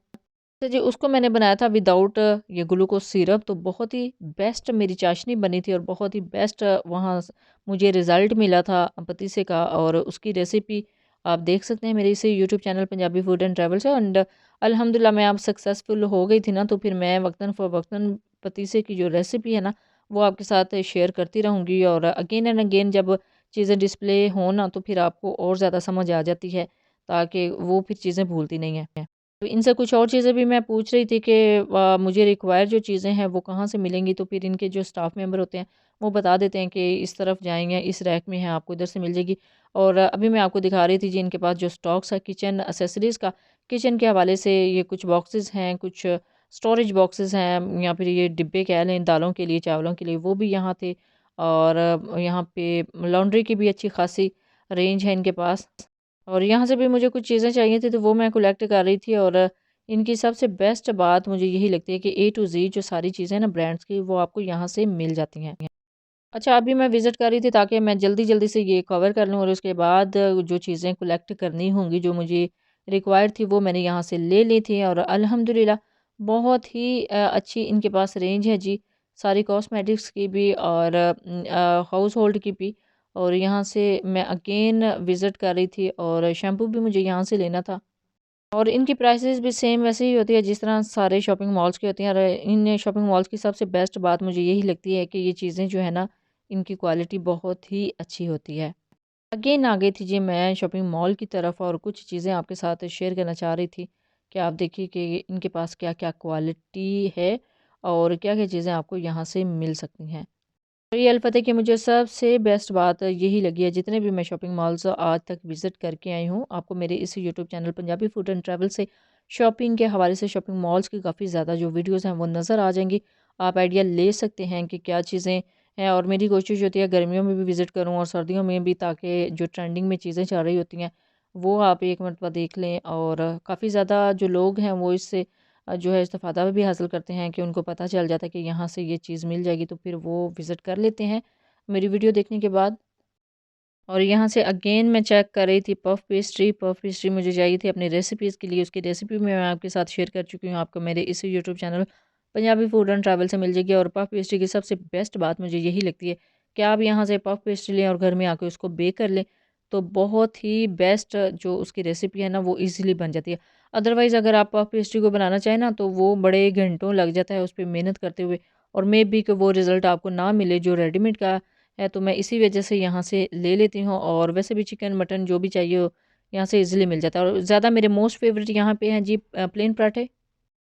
तो जी, उसको मैंने बनाया था विदाउट ये ग्लूकोज़ सिरप, तो बहुत ही बेस्ट मेरी चाशनी बनी थी और बहुत ही बेस्ट वहाँ मुझे रिज़ल्ट मिला था पतीसे का। और उसकी रेसिपी आप देख सकते हैं मेरे इसी YouTube channel Punjabi food and travel से। एंड अल्हम्दुलिल्लाह मैं अब सक्सेसफुल हो गई थी ना, तो फिर मैं वक्तन फ़वक्तन पतीसे की जो रेसिपी है ना, वो आपके साथ शेयर करती रहूँगी। और अगेन एंड अगेन जब चीज़ें डिस्प्ले हो ना, तो फिर आपको और ज़्यादा समझ आ जाती है, ताकि वो फिर चीज़ें भूलती नहीं हैं। तो इनसे कुछ और चीज़ें भी मैं पूछ रही थी कि मुझे रिक्वायर जो चीज़ें हैं वो कहाँ से मिलेंगी, तो फिर इनके जो स्टाफ मेंबर होते हैं वो बता देते हैं कि इस तरफ जाएँगे, इस रैक में है, आपको इधर से मिल जाएगी। और अभी मैं आपको दिखा रही थी जी इनके पास जो स्टॉक्स है किचन एक्सेसरीज़ का, किचन के हवाले से ये कुछ बॉक्सेस हैं, कुछ स्टोरेज बॉक्सेस हैं, या फिर ये डिब्बे कह लें दालों के लिए, चावलों के लिए, वो भी यहाँ थे। और यहाँ पे लॉन्ड्री की भी अच्छी खासी रेंज है इनके पास। और यहाँ से भी मुझे कुछ चीज़ें चाहिए थी, तो वो मैं कलेक्ट कर रही थी। और इनकी सबसे बेस्ट बात मुझे यही लगती है कि ए टू ज़ेड जो सारी चीज़ें ना ब्रांड्स की, वो आपको यहाँ से मिल जाती हैं। अच्छा, अभी मैं विज़िट कर रही थी ताकि मैं जल्दी-जल्दी से ये कवर कर लूँ और उसके बाद जो चीज़ें कलेक्ट करनी होंगी, जो मुझे रिक्वायर्ड थी, वो मैंने यहाँ से ले ली थी। और अल्हम्दुलिल्लाह बहुत ही अच्छी इनके पास रेंज है जी, सारी कॉस्मेटिक्स की भी और हाउस होल्ड की भी। और यहाँ से मैं अगेन विज़िट कर रही थी और शैम्पू भी मुझे यहाँ से लेना था। और इनकी प्राइसेस भी सेम वैसे ही होती है जिस तरह सारे शॉपिंग मॉल्स की होती हैं। और इन शॉपिंग मॉल्स की सबसे बेस्ट बात मुझे यही लगती है कि ये चीज़ें जो है ना, इनकी क्वालिटी बहुत ही अच्छी होती है। अगेन आ गई थी जी मैं शॉपिंग मॉल की तरफ और कुछ चीज़ें आपके साथ शेयर करना चाह रही थी कि आप देखिए कि इनके पास क्या-क्या क्वालिटी है और क्या-क्या चीज़ें आपको यहाँ से मिल सकती हैं। और ये अलपते की मुझे सबसे बेस्ट बात यही लगी है, जितने भी मैं शॉपिंग मॉल्स आज तक विज़िट करके आई हूँ, आपको मेरे इस YouTube channel Punjabi food and travel से शॉपिंग के हवाले से शॉपिंग मॉल्स की काफ़ी ज़्यादा जो वीडियोज़ हैं वो नज़र आ जाएँगी। आप आइडिया ले सकते हैं कि क्या चीज़ें हैं। और मेरी कोशिश होती है गर्मियों में भी विज़िट करूँ और सर्दियों में भी, ताकि जो ट्रेंडिंग में चीज़ें चल रही होती हैं, वो आप एक मरतबा देख लें। और काफ़ी ज़्यादा जो लोग हैं वो इससे जो है इस्तेफ़ादा भी हासिल करते हैं कि उनको पता चल जाता है कि यहाँ से ये चीज़ मिल जाएगी, तो फिर वो विज़िट कर लेते हैं मेरी वीडियो देखने के बाद। और यहाँ से अगेन मैं चेक कर रही थी पफ़ पेस्ट्री मुझे चाहिए थी अपनी रेसिपीज़ के लिए, उसकी रेसिपी मैं आपके साथ शेयर कर चुकी हूँ, आपको मेरे इस YouTube channel Punjabi food and travel से मिल जाएगी। और पफ़ पेस्ट्री की सबसे बेस्ट बात मुझे यही लगती है कि आप यहाँ से पफ़ पेस्ट्री लें और घर में आके उसको बेक कर लें, तो बहुत ही बेस्ट जो उसकी रेसिपी है ना, वो ईज़िली बन जाती है। अदरवाइज़ अगर आप पफ़ पेस्ट्री को बनाना चाहें ना, तो वो बड़े घंटों लग जाता है उस पे मेहनत करते हुए, और मे बी कि वो रिज़ल्ट आपको ना मिले जो रेडीमेड का है। तो मैं इसी वजह से यहाँ से ले लेती हूँ। और वैसे भी चिकन, मटन जो भी चाहिए हो, यहाँ से ईज़िली मिल जाता है। और ज़्यादा मेरे मोस्ट फ़ेवरेट यहाँ पे हैं जी प्लेन पराठे।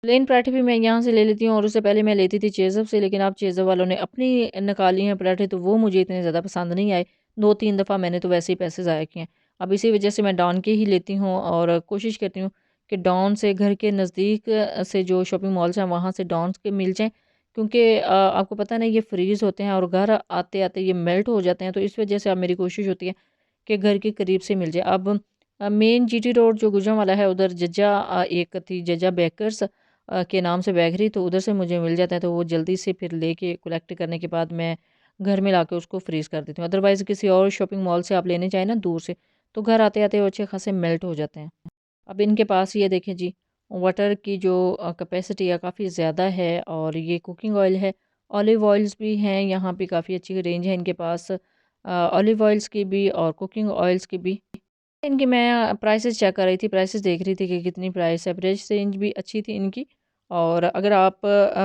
प्लेन पराठे भी मैं यहाँ से ले लेती हूँ और उससे पहले मैं लेती थी चेज़अप से, लेकिन अब चेज़अप वालों ने अपनी निकाली हैं पराठे, तो वो मुझे इतने ज़्यादा पसंद नहीं आए। 2-3 दफ़ा मैंने तो वैसे ही पैसे ज़ाया किए हैं। अब इसी वजह से मैं डॉन के ही लेती हूँ और कोशिश करती हूँ कि डॉन से घर के नज़दीक से जो शॉपिंग मॉल्स हैं वहाँ से डॉन्स के मिल जाएँ, क्योंकि आपको पता नहीं ये फ्रीज़ होते हैं और घर आते-आते ये मेल्ट हो जाते हैं, तो इस वजह से अब मेरी कोशिश होती है कि घर के करीब से मिल जाए। अब मेन जीटी रोड जो गुजरांवाला है, उधर जज्जा एक थी जज्जा बेकर्स के नाम से बेकरी, तो उधर से मुझे मिल जाता है, तो वो जल्दी से फिर लेके कलेक्ट करने के बाद मैं घर में लाके उसको फ्रीज़ कर देती हूँ। अदरवाइज़ किसी और शॉपिंग मॉल से आप लेने जाएँ ना दूर से, तो घर आते-आते वो अच्छे खासे मेल्ट हो जाते हैं। अब इनके पास ये देखें जी, वाटर की जो कैपेसिटी है काफ़ी ज़्यादा है। और ये कुकिंग ऑयल है, ऑलिव ऑयल्स भी हैं, यहाँ पे काफ़ी अच्छी रेंज है इनके पास ऑलिव ऑयल्स की भी और कुकिंग ऑयल्स की भी। इनकी मैं प्राइसेस चेक कर रही थी, प्राइसेस देख रही थी कि कितनी प्राइस है, प्राइस रेंज भी अच्छी थी इनकी। और अगर आप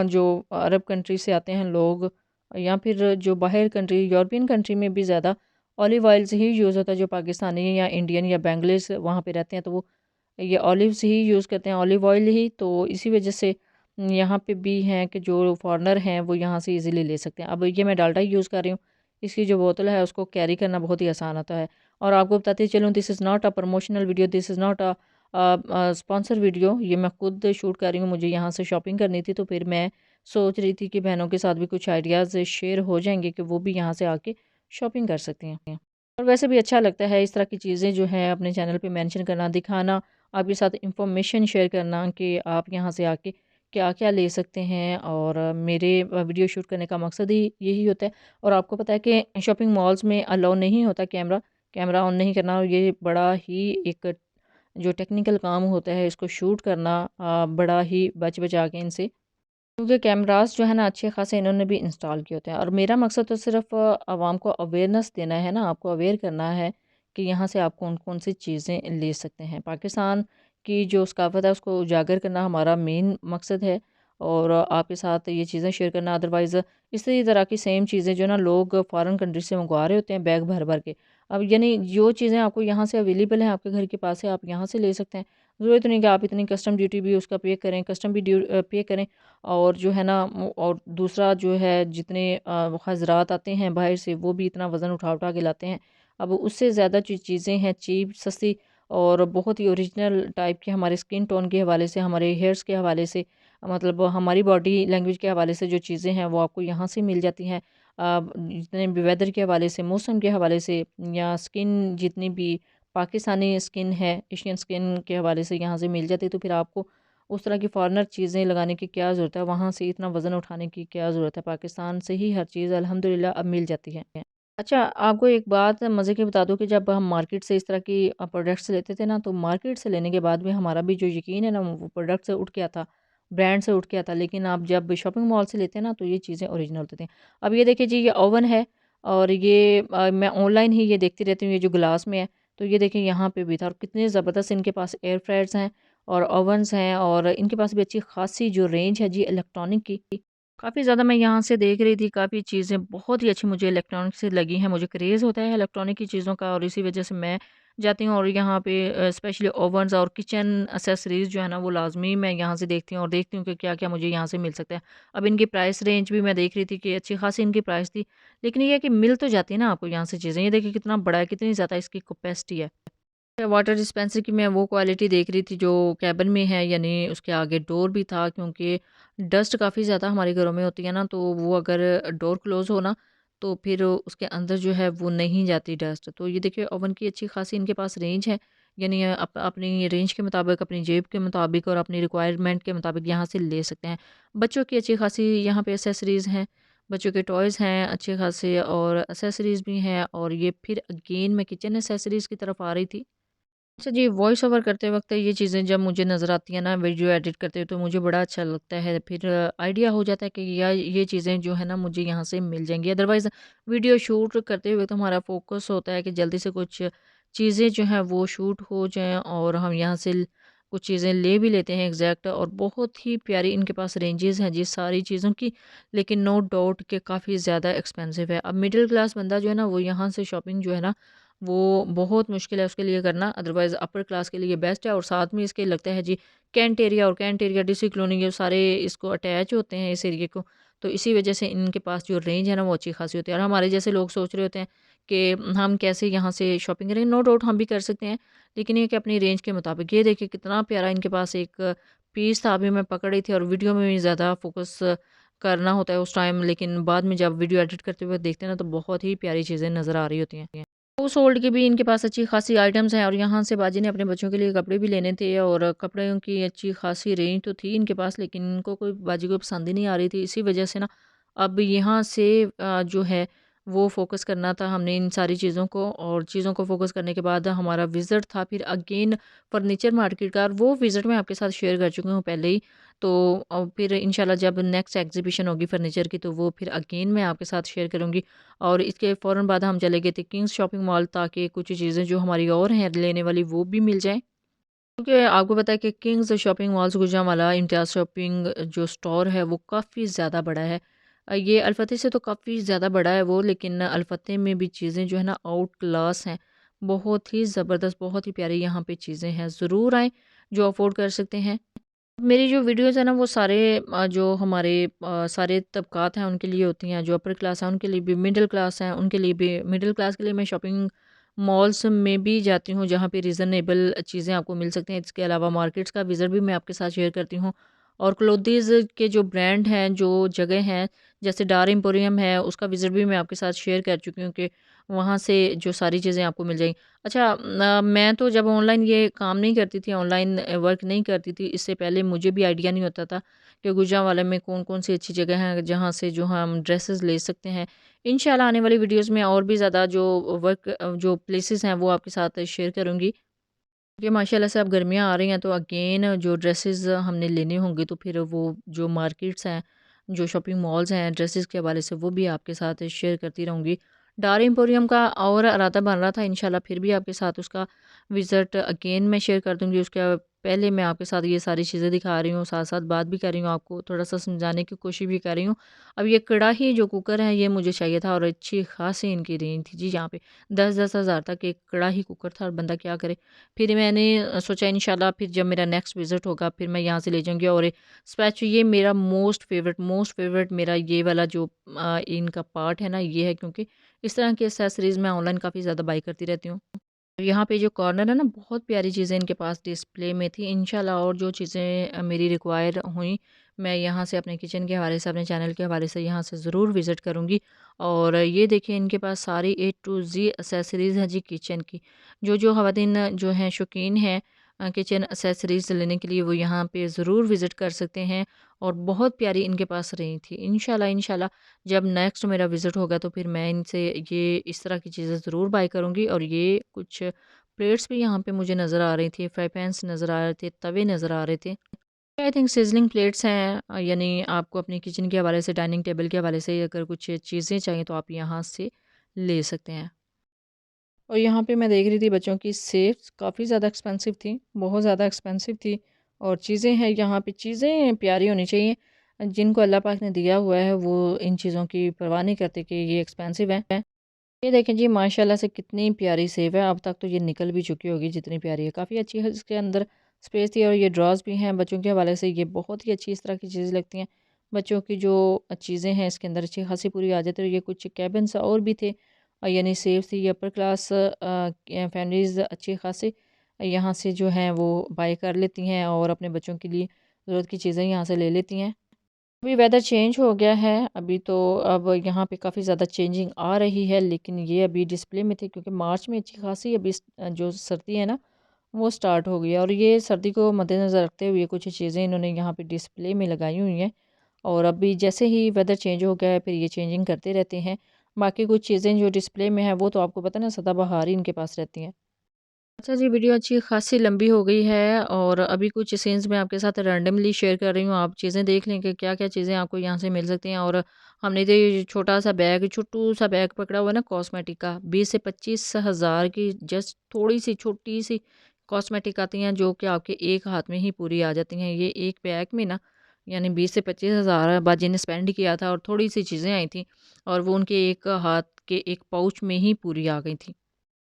जो अरब कंट्री से आते हैं लोग, या फिर जो बाहर कंट्री यूरोपियन कंट्री में भी ज़्यादा ऑलिव ऑयल्स ही यूज़ होता है। जो पाकिस्तानी या इंडियन या बेंगलिस वहाँ पे रहते हैं तो वो ये ऑलिव्स ही यूज़ करते हैं, ऑलिव ऑयल ही। तो इसी वजह से यहाँ पे भी हैं कि जो फॉरेनर हैं वो यहाँ से इजीली ले सकते हैं। अब ये मैं डाल्डा ही यूज़ कर रही हूँ, इसकी जो बोतल है उसको कैरी करना बहुत ही आसान होता है। और आपको बताती चलूँ, this is not a promotional video, this is not sponsor video. ये मैं खुद शूट कर रही हूँ, मुझे यहाँ से शॉपिंग करनी थी तो फिर मैं सोच रही थी कि बहनों के साथ भी कुछ आइडियाज़ शेयर हो जाएँगे कि वो भी यहाँ से आके शॉपिंग कर सकती हैं। और वैसे भी अच्छा लगता है इस तरह की चीज़ें जो हैं अपने चैनल पे मेंशन करना, दिखाना, आपके साथ इंफॉर्मेशन शेयर करना कि आप यहाँ से आके क्या-क्या ले सकते हैं। और मेरे वीडियो शूट करने का मकसद ही यही होता है। और आपको पता है कि शॉपिंग मॉल्स में अलाउ नहीं होता कैमरा, कैमरा ऑन नहीं करना। और ये बड़ा ही एक जो टेक्निकल काम होता है इसको शूट करना बड़ा ही बच-बचा के इनसे, क्योंकि कैमरास जो है ना अच्छे खासे इन्होंने भी इंस्टॉल किए होते हैं। और मेरा मकसद तो सिर्फ आवाम को अवेयरनेस देना है ना, आपको अवेयर करना है कि यहाँ से आप कौन-कौन सी चीज़ें ले सकते हैं। पाकिस्तान की जो सकाफ़त है उसको उजागर करना हमारा मेन मकसद है और आपके साथ ये चीज़ें शेयर करना। अदरवाइज़ इसी तरह की सेम चीज़ें जो ना लोग फ़ॉरेन कंट्री से मंगवा रहे होते हैं बैग भर-भर के। अब यानी जो चीज़ें आपको यहाँ से अवेलेबल हैं, आपके घर के पास है, आप यहाँ से ले सकते हैं। ज़रूरत नहीं कि आप इतनी कस्टम ड्यूटी भी उसका पे करें, कस्टम भी पे करें। और जो है ना और दूसरा जो है जितने हज़रात आते हैं बाहर से वो भी इतना वज़न उठा-उठा के लाते हैं। अब उससे ज़्यादा जो चीज़ें हैं चीप, सस्ती और बहुत ही ओरिजिनल टाइप की हमारे स्किन टोन के हवाले से, हमारे हेयर्स के हवाले से, मतलब हमारी बॉडी लैंग्वेज के हवाले से जो चीज़ें हैं वो आपको यहाँ से मिल जाती हैं। जितने भी वेदर के हवाले से, मौसम के हवाले से या स्किन जितनी भी पाकिस्तानी स्किन है, एशियन स्किन के हवाले से यहाँ से मिल जाती है। तो फिर आपको उस तरह की फ़ॉरेनर चीज़ें लगाने की क्या ज़रूरत है, वहाँ से इतना वज़न उठाने की क्या ज़रूरत है, पाकिस्तान से ही हर चीज़ अल्हम्दुलिल्लाह अब मिल जाती है। अच्छा, आपको एक बात मज़े की बता दूँ कि जब हम मार्केट से इस तरह की प्रोडक्ट्स लेते थे ना, तो मार्केट से लेने के बाद भी हमारा भी जो यकीन है ना, वो प्रोडक्ट से उठ गया था, ब्रांड से उठ गया था। लेकिन आप जब शॉपिंग मॉल से लेते हैं ना, तो ये चीज़ें ओरिजिनल होती थी। अब ये देखिए जी, ये ओवन है और ये मैं ऑनलाइन ही ये देखती रहती हूँ, ये जो ग्लास में है, तो ये देखिए यहाँ पे भी था और कितने ज़बरदस्त इनके पास एयर फ्रायर्स हैं और ओवन्स हैं और इनके पास भी अच्छी खासी जो रेंज है जी इलेक्ट्रॉनिक की, काफ़ी ज़्यादा मैं यहाँ से देख रही थी, काफ़ी चीज़ें बहुत ही अच्छी मुझे इलेक्ट्रॉनिक से लगी हैं। मुझे क्रेज़ होता है इलेक्ट्रॉनिक की चीज़ों का और इसी वजह से मैं जाती हूँ और यहाँ पे स्पेशली ओवन्स और किचन एक्सेसरीज़ जो है ना वो लाज़मी मैं यहाँ से देखती हूँ और देखती हूँ कि क्या-क्या मुझे यहाँ से मिल सकता है। अब इनकी प्राइस रेंज भी मैं देख रही थी कि अच्छी खासी इनकी प्राइस थी, लेकिन ये है कि मिल तो जाती है ना आपको यहाँ से चीज़ें। ये देखिए कितना बड़ा है, कितनी ज़्यादा इसकी कैपेसिटी है। वाटर डिस्पेंसर की मैं वो क्वालिटी देख रही थी जो केबिन में है, यानी उसके आगे डोर भी था, क्योंकि डस्ट काफ़ी ज़्यादा हमारे घरों में होती है ना, तो वो अगर डोर क्लोज़ हो ना तो फिर उसके अंदर जो है वो नहीं जाती डस्ट। तो ये देखिए ओवन की अच्छी खासी इनके पास रेंज है, यानी अपनी रेंज के मुताबिक, अपनी जेब के मुताबिक और अपनी रिक्वायरमेंट के मुताबिक यहाँ से ले सकते हैं। बच्चों की अच्छी खासी यहाँ पे एसेसरीज़ हैं, बच्चों के टॉयज़ हैं अच्छे खासे और एसेसरीज़ भी हैं। और ये फिर अगेन मैं किचन एसेसरीज़ की तरफ आ रही थी। अच्छा जी, वॉइस ओवर करते वक़्त ये चीज़ें जब मुझे नज़र आती हैं ना वीडियो एडिट करते हुए, तो मुझे बड़ा अच्छा लगता है। फिर आइडिया हो जाता है कि या ये चीज़ें जो है ना मुझे यहाँ से मिल जाएँगी। अदरवाइज़ वीडियो शूट करते हुए तो हमारा फ़ोकस होता है कि जल्दी से कुछ चीज़ें जो हैं वो शूट हो जाएँ और हम यहाँ से कुछ चीज़ें ले भी लेते हैं एग्जैक्ट। और बहुत ही प्यारी इनके पास रेंजेस हैं जी सारी चीज़ों की, लेकिन नो डाउट कि काफ़ी ज़्यादा एक्सपेंसिव है। अब मिडिल क्लास बंदा जो है ना वो यहाँ से शॉपिंग जो है ना वो बहुत मुश्किल है उसके लिए करना, अदरवाइज़ अपर क्लास के लिए बेस्ट है। और साथ में इसके लगता है जी कैंट एरिया और कैंट एरिया डिस्ट्रिक्ट कॉलोनी ये सारे इसको अटैच होते हैं इस एरिया को, तो इसी वजह से इनके पास जो रेंज है ना वो अच्छी खासी होती है। और हमारे जैसे लोग सोच रहे होते हैं कि हम कैसे यहाँ से शॉपिंग करेंगे, नो डाउट हम भी कर सकते हैं, लेकिन ये कि अपनी रेंज के मुताबिक। ये देखिए कितना प्यारा इनके पास एक पीस था, अभी मैं पकड़ रही थी और वीडियो में भी ज़्यादा फोकस करना होता है उस टाइम, लेकिन बाद में जब वीडियो एडिट करते हुए देखते हैं ना तो बहुत ही प्यारी चीज़ें नज़र आ रही होती हैं। हाउस होल्ड के भी इनके पास अच्छी खासी आइटम्स हैं और यहाँ से बाजी ने अपने बच्चों के लिए कपड़े भी लेने थे और कपड़ों की अच्छी खासी रेंज तो थी इनके पास, लेकिन इनको कोई बाजी को पसंद ही नहीं आ रही थी। इसी वजह से ना अब यहाँ से जो है वो फ़ोकस करना था हमने इन सारी चीज़ों को, और चीज़ों को फ़ोकस करने के बाद हमारा विज़िट था फिर अगेन फर्नीचर मार्केट का, और वो विज़िट मैं आपके साथ शेयर कर चुकी हूँ पहले ही। तो फिर इंशाल्लाह जब नेक्स्ट एग्जीबिशन होगी फर्नीचर की तो वो फिर अगेन मैं आपके साथ शेयर करूँगी। और इसके फ़ौरन बाद हम चले गए थे किंग्स शॉपिंग मॉल, ताकि कुछ चीज़ें जो हमारी और हैं लेने वाली वो भी मिल जाएँ। क्योंकि आपको पता है कि किंग्स शॉपिंग मॉल्स गुजरांवाला इम्तियाज़ शॉपिंग जो स्टोर है वो काफ़ी ज़्यादा बड़ा है। ये अल-फतेह से तो काफ़ी ज़्यादा बड़ा है वो, लेकिन अल-फतेह में भी चीज़ें जो है ना आउट क्लास हैं। बहुत ही ज़बरदस्त, बहुत ही प्यारी यहाँ पे चीज़ें हैं। ज़रूर आएँ, जो अफ़ोर्ड कर सकते हैं। मेरी जो वीडियोज़ है ना वो सारे जो हमारे सारे तबक़ात हैं उनके लिए होती हैं, जो अपर क्लास है उनके लिए भी, मिडल क्लास है उनके लिए भी। मिडल क्लास के लिए मैं शॉपिंग मॉल्स में भी जाती हूँ जहाँ पे रीज़नेबल चीज़ें आपको मिल सकती हैं। इसके अलावा मार्केट्स का विज़िट भी मैं आपके साथ शेयर करती हूँ, और क्लोथिज़ के जो ब्रांड हैं, जो जगह हैं, जैसे डार एम्पोरियम है, उसका विज़िट भी मैं आपके साथ शेयर कर चुकी हूँ कि वहाँ से जो सारी चीज़ें आपको मिल जाएँगी। अच्छा, मैं तो जब ऑनलाइन ये काम नहीं करती थी, ऑनलाइन वर्क नहीं करती थी, इससे पहले मुझे भी आइडिया नहीं होता था कि गुजरांवाला में कौन-कौन सी अच्छी जगह हैं, जहाँ से जो हम ड्रेसेस ले सकते हैं। इंशाल्लाह आने वाली वीडियोज़ में और भी ज़्यादा जो जो प्लेसेस हैं, वो आपके साथ शेयर करूँगी। ये माशाल्लाह से अब गर्मियाँ आ रही हैं, तो अगेन जो ड्रेसेस हमने लेने होंगे, तो फिर वो जो मार्केट्स हैं, जो शॉपिंग मॉल्स हैं, ड्रेसेस के हवाले से वो भी आपके साथ शेयर करती रहूँगी। डार एम्पोरियम का और इरादा बन रहा था, इंशाल्लाह फिर भी आपके साथ उसका विज़िट अगेन मैं शेयर कर दूँगी। उसके पहले मैं आपके साथ ये सारी चीज़ें दिखा रही हूँ, साथ-साथ बात भी कर रही हूँ, आपको थोड़ा-सा समझाने की कोशिश भी कर रही हूँ। अब ये कड़ाही जो कुकर है, ये मुझे चाहिए था, और अच्छी खासी इनकी रेंज थी जी यहाँ पे। 10-10 हज़ार तक एक कड़ाही कुकर था, और बंदा क्या करे। फिर मैंने सोचा इंशाल्लाह फिर जब मेरा नेक्स्ट विज़िट होगा, फिर मैं यहाँ से ले जाऊँगी। और स्पेशली ये मेरा मोस्ट फ़ेवरेट मेरा ये वाला जो इनका पार्ट है ना, ये है, क्योंकि इस तरह की एक्सेसरीज़ मैं ऑनलाइन काफ़ी ज़्यादा बाय करती रहती हूँ। यहाँ पे जो कॉर्नर है ना, बहुत प्यारी चीज़ें इनके पास डिस्प्ले में थी। इंशाल्लाह और जो चीज़ें मेरी रिक्वायर हुई, मैं यहाँ से अपने किचन के हवाले से, अपने चैनल के हवाले से यहाँ से ज़रूर विज़िट करूँगी। और ये देखिए, इनके पास सारी ए टू ज़ी एक्सेसरीज़ हैं जी किचन की। जो ख़वातीन जो हैं शौकीन हैं किचन एक्सेसरीज़ लेने के लिए, वो यहाँ पे ज़रूर विज़िट कर सकते हैं, और बहुत प्यारी इनके पास रेंज थी। इंशाल्लाह जब नेक्स्ट मेरा विज़िट होगा, तो फिर मैं इनसे ये इस तरह की चीज़ें ज़रूर बाय करूँगी। और ये कुछ प्लेट्स भी यहाँ पे मुझे नज़र आ रही थी, फ्राई पैन्स नज़र आ रहे थे, तवे नज़र आ रहे थे। आई थिंक सिज़लिंग प्लेट्स हैं, यानी आपको अपने किचन के हवाले से, डाइनिंग टेबल के हवाले से अगर कुछ चीज़ें चाहिए, तो आप यहाँ से ले सकते हैं। और यहाँ पे मैं देख रही थी बच्चों की सेफ्स काफ़ी ज़्यादा एक्सपेंसिव थी, बहुत ज़्यादा एक्सपेंसिव थी। और चीज़ें हैं यहाँ पे, चीज़ें प्यारी होनी चाहिए। जिनको अल्लाह पाक ने दिया हुआ है, वो इन चीज़ों की परवाह नहीं करते कि ये एक्सपेंसिव है। ये देखें जी, माशाल्लाह से कितनी प्यारी सेब है। अब तक तो ये निकल भी चुकी होगी, जितनी प्यारी है। काफ़ी अच्छी है, इसके अंदर स्पेस थी, और ये ड्रॉज़ भी हैं बच्चों के हवाले से। ये बहुत ही अच्छी इस तरह की चीज़ें लगती हैं। बच्चों की जो चीज़ें हैं, इसके अंदर अच्छी खासी पूरी आ जाती है। और ये कुछ कैबिन्स और भी थे, यानी सेफ थी। ये अपर क्लास फैमिलीज़ अच्छी खासी यहाँ से जो हैं वो बाय कर लेती हैं, और अपने बच्चों के लिए ज़रूरत की चीज़ें यहाँ से ले लेती हैं। अभी वेदर चेंज हो गया है, अभी तो अब यहाँ पे काफ़ी ज़्यादा चेंजिंग आ रही है, लेकिन ये अभी डिस्प्ले में थे, क्योंकि मार्च में अच्छी खासी अभी जो सर्दी है ना, वो स्टार्ट हो गई है। और ये सर्दी को मद्देनज़र रखते हुए कुछ चीज़ें इन्होंने यहाँ पे डिस्प्ले में लगाई हुई हैं। और अभी जैसे ही वेदर चेंज हो गया है, फिर ये चेंजिंग करते रहते हैं। बाकी कुछ चीज़ें जो डिस्प्ले में है, वो तो आपको पता है ना, सदाबहार ही इनके पास रहती हैं। अच्छा जी, वीडियो अच्छी खासी लंबी हो गई है, और अभी कुछ सीन्स मैं आपके साथ रैंडमली शेयर कर रही हूँ। आप चीज़ें देख लें कि क्या-क्या चीज़ें आपको यहाँ से मिल सकती हैं। और हमने तो ये छोटा-सा बैग, छोटू-सा बैग पकड़ा हुआ है ना कॉस्मेटिक का, 20 से 25 हज़ार की जस्ट थोड़ी-सी छोटी-सी कॉस्मेटिक आती हैं, जो कि आपके एक हाथ में ही पूरी आ जाती हैं। ये एक बैग में ना, यानी 20 से 25 हज़ार बाजी ने स्पेंड किया था, और थोड़ी-सी चीज़ें आई थी, और वो उनके एक हाथ के एक पाउच में ही पूरी आ गई थी।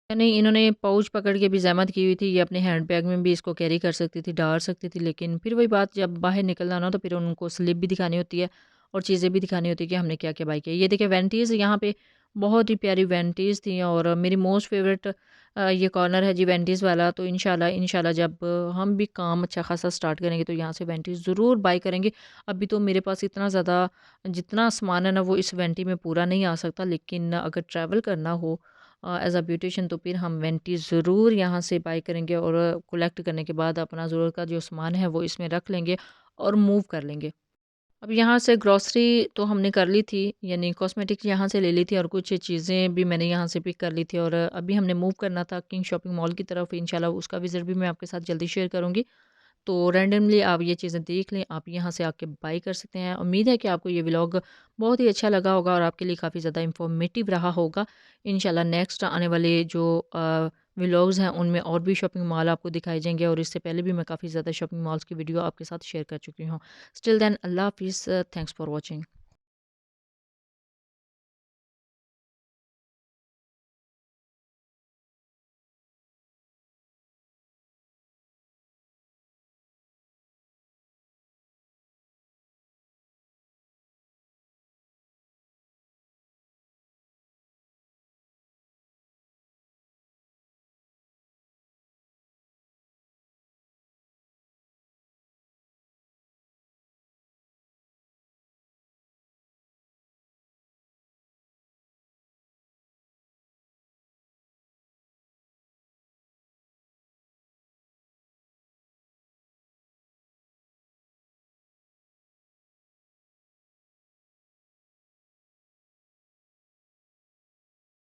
नहीं, इन्होंने पाउच पकड़ के भी ज़हमत की हुई थी, ये अपने हैंड बैग में भी इसको कैरी कर सकती थी, डाल सकती थी, लेकिन फिर वही बात, जब बाहर निकलना हो ना, तो फिर उनको स्लिप भी दिखानी होती है, और चीज़ें भी दिखानी होती है कि हमने क्या-क्या बाय किया। ये देखिए वैनिटीज़, यहाँ पे बहुत ही प्यारी वैनिटीज़ थी, और मेरी मोस्ट फ़ेवरेट ये कॉर्नर है जी वैनिटीज़ वाला। तो इंशाल्लाह जब हम भी काम अच्छा खासा स्टार्ट करेंगे, तो यहाँ से वैनिटीज़ ज़रूर बाय करेंगे। अभी तो मेरे पास इतना ज़्यादा जितना सामान है ना, वो इस वैनिटी में पूरा नहीं आ सकता, लेकिन अगर ट्रैवल करना हो एज़ अ ब्यूटिशियन, तो फिर हम वेंटी ज़रूर यहाँ से बाय करेंगे, और कलेक्ट करने के बाद अपना ज़रूरत का जो सामान है, वो इसमें रख लेंगे, और मूव कर लेंगे। अब यहाँ से ग्रॉसरी तो हमने कर ली थी, यानी कॉस्मेटिक्स यहाँ से ले ली थी, और कुछ चीज़ें भी मैंने यहाँ से पिक कर ली थी। और अभी हमने मूव करना था किंग शॉपिंग मॉल की तरफ, इंशाल्लाह उसका विज़िट भी मैं आपके साथ जल्दी शेयर करूँगी। तो रैंडमली आप ये चीज़ें देख लें, आप यहाँ से आके बाय कर सकते हैं। उम्मीद है कि आपको ये व्लॉग बहुत ही अच्छा लगा होगा, और आपके लिए काफ़ी ज़्यादा इन्फॉर्मेटिव रहा होगा। इंशाल्लाह नेक्स्ट आने वाले जो व्लॉग्स हैं, उनमें और भी शॉपिंग मॉल आपको दिखाए जाएँगे, और इससे पहले भी मैं काफ़ी ज़्यादा शॉपिंग मॉल्स की वीडियो आपके साथ शेयर कर चुकी हूँ। स्टिल देन अल्लाह हाफ़िज़, थैंक्स फॉर वॉचिंग।